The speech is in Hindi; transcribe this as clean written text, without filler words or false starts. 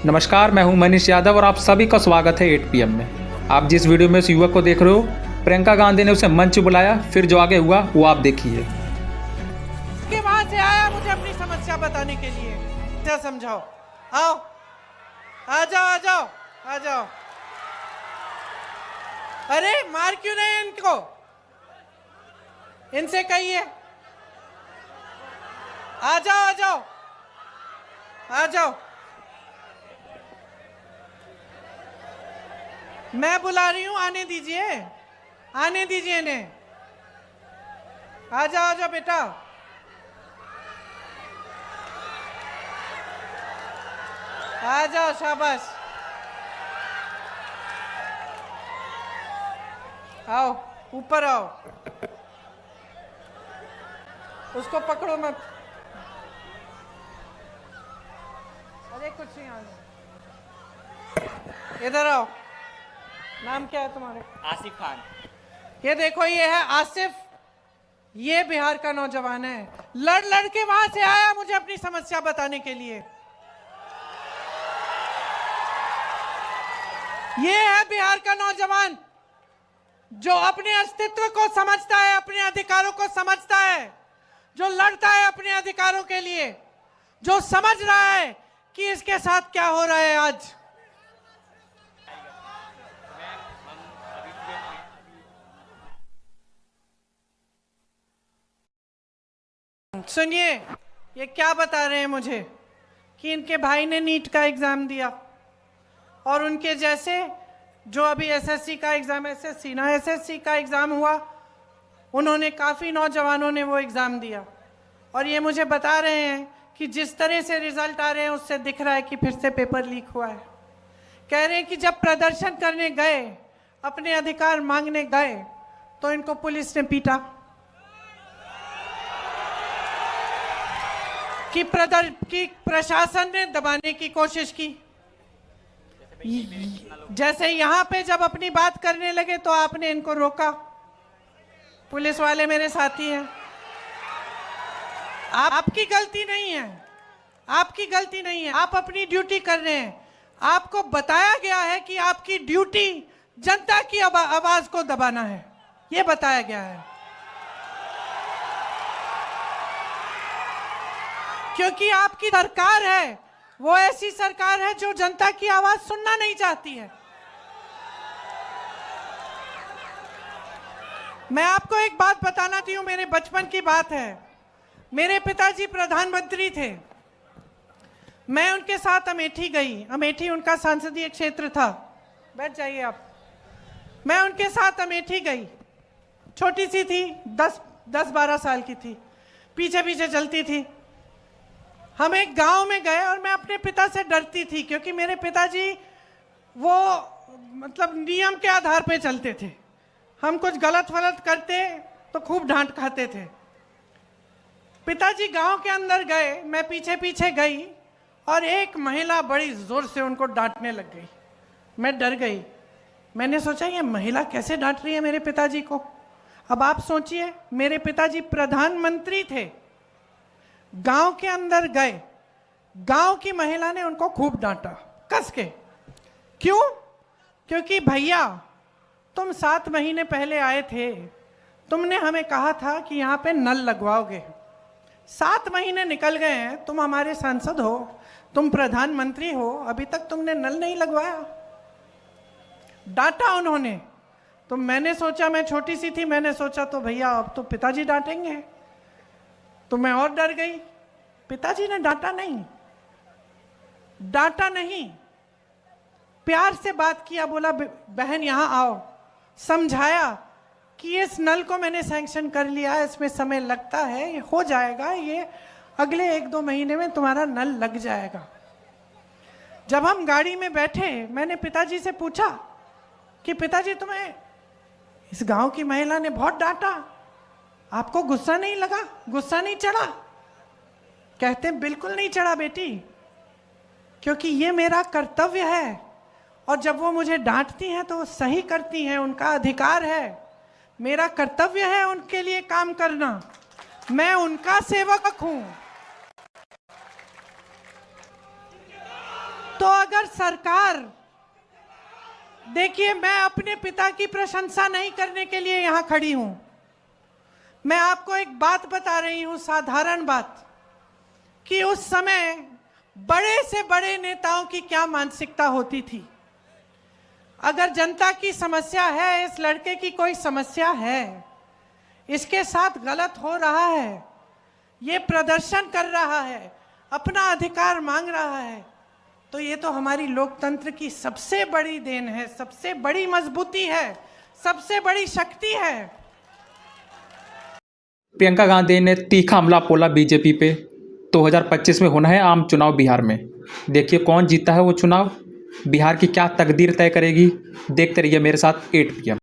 नमस्कार, मैं हूं मनीष यादव और आप सभी का स्वागत है 8 PM में। आप जिस वीडियो में उस युवक को देख रहे हो, प्रियंका गांधी ने उसे मंच बुलाया, फिर जो आगे हुआ वो आप देखिए। कि वहां से आया मुझे अपनी समस्या बताने के लिए। क्या समझाओ? आओ, आ जाओ आ जाओ आ जाओ। अरे मार क्यों रहे हैं इनको? इनसे कहिए आ जाओ आ जाओ आ जाओ। मैं बुला रही हूं, आने दीजिए, आने दीजिए इन्हें। आ जाओ बेटा। आ जाओ, शाबाश। आओ, ऊपर आओ। उसको पकड़ो मत। अरे कुछ नहीं, आना। इधर आओ। नाम क्या है तुम्हारे? आसिफ खान। ये देखो, ये है आसिफ। ये बिहार का नौजवान है। लड़ लड़ के वहां से आया मुझे अपनी समस्या बताने के लिए। ये है बिहार का नौजवान जो अपने अस्तित्व को समझता है, अपने अधिकारों को समझता है, जो लड़ता है अपने अधिकारों के लिए, जो समझ रहा है कि इसके साथ क्या हो रहा है आज। सुनिए, ये क्या बता रहे हैं मुझे कि इनके भाई ने नीट का एग्जाम दिया और उनके जैसे जो अभी एसएससी का एग्जाम, एसएससी का एग्जाम हुआ, उन्होंने काफ़ी नौजवानों ने वो एग्ज़ाम दिया और ये मुझे बता रहे हैं कि जिस तरह से रिजल्ट आ रहे हैं उससे दिख रहा है कि फिर से पेपर लीक हुआ है। कह रहे हैं कि जब प्रदर्शन करने गए, अपने अधिकार मांगने गए, तो इनको पुलिस ने पीटा, कि प्रशासन ने दबाने की कोशिश की। जैसे यहाँ पे जब अपनी बात करने लगे तो आपने इनको रोका। पुलिस वाले मेरे साथी हैं। आपकी गलती नहीं है, आपकी गलती नहीं है। आप अपनी ड्यूटी कर रहे हैं। आपको बताया गया है कि आपकी ड्यूटी जनता की आवाज को दबाना है, ये बताया गया है। क्योंकि आपकी सरकार है, वो ऐसी सरकार है जो जनता की आवाज सुनना नहीं चाहती है। मैं आपको एक बात बताना चाहती हूँ, मेरे बचपन की बात है। मेरे पिताजी प्रधानमंत्री थे। मैं उनके साथ अमेठी गई। अमेठी उनका संसदीय क्षेत्र था। बैठ जाइए आप। मैं उनके साथ अमेठी गई। छोटी सी थी, 10-12 साल की थी, पीछे पीछे चलती थी। हम एक गांव में गए और मैं अपने पिता से डरती थी क्योंकि मेरे पिताजी वो मतलब नियम के आधार पे चलते थे। हम कुछ गलत वलत करते तो खूब डांट खाते थे। पिताजी गांव के अंदर गए, मैं पीछे पीछे गई और एक महिला बड़ी जोर से उनको डांटने लग गई। मैं डर गई। मैंने सोचा ये महिला कैसे डांट रही है मेरे पिताजी को। अब आप सोचिए, मेरे पिताजी प्रधानमंत्री थे, गांव के अंदर गए, गांव की महिला ने उनको खूब डांटा कस के। क्यों? क्योंकि भैया तुम 7 महीने पहले आए थे, तुमने हमें कहा था कि यहाँ पे नल लगवाओगे। 7 महीने निकल गए हैं, तुम हमारे सांसद हो, तुम प्रधानमंत्री हो, अभी तक तुमने नल नहीं लगवाया। डांटा उन्होंने। तो मैंने सोचा, मैं छोटी सी थी, मैंने सोचा तो भैया अब तो पिताजी डांटेंगे, तो मैं और डर गई। पिताजी ने डांटा नहीं, डांटा नहीं, प्यार से बात किया, बोला बहन यहाँ आओ, समझाया कि इस नल को मैंने सैंक्शन कर लिया, इसमें समय लगता है, ये हो जाएगा, ये अगले 1-2 महीने में तुम्हारा नल लग जाएगा। जब हम गाड़ी में बैठे, मैंने पिताजी से पूछा कि पिताजी तुम्हें इस गांव की महिला ने बहुत डांटा, आपको गुस्सा नहीं लगा, गुस्सा नहीं चढ़ा? कहते बिल्कुल नहीं चढ़ा बेटी, क्योंकि ये मेरा कर्तव्य है और जब वो मुझे डांटती हैं तो वो सही करती हैं, उनका अधिकार है, मेरा कर्तव्य है उनके लिए काम करना, मैं उनका सेवक हूं। तो अगर सरकार, देखिए मैं अपने पिता की प्रशंसा नहीं करने के लिए यहां खड़ी हूं, मैं आपको एक बात बता रही हूं, साधारण बात, कि उस समय बड़े से बड़े नेताओं की क्या मानसिकता होती थी। अगर जनता की समस्या है, इस लड़के की कोई समस्या है, इसके साथ गलत हो रहा है, ये प्रदर्शन कर रहा है, अपना अधिकार मांग रहा है, तो ये तो हमारी लोकतंत्र की सबसे बड़ी देन है, सबसे बड़ी मजबूती है, सबसे बड़ी शक्ति है। प्रियंका गांधी ने तीखा हमला बोला बीजेपी पे। 2025 में होना है आम चुनाव बिहार में। देखिए कौन जीता है वो चुनाव, बिहार की क्या तकदीर तय करेगी। देखते रहिए मेरे साथ 8 PM।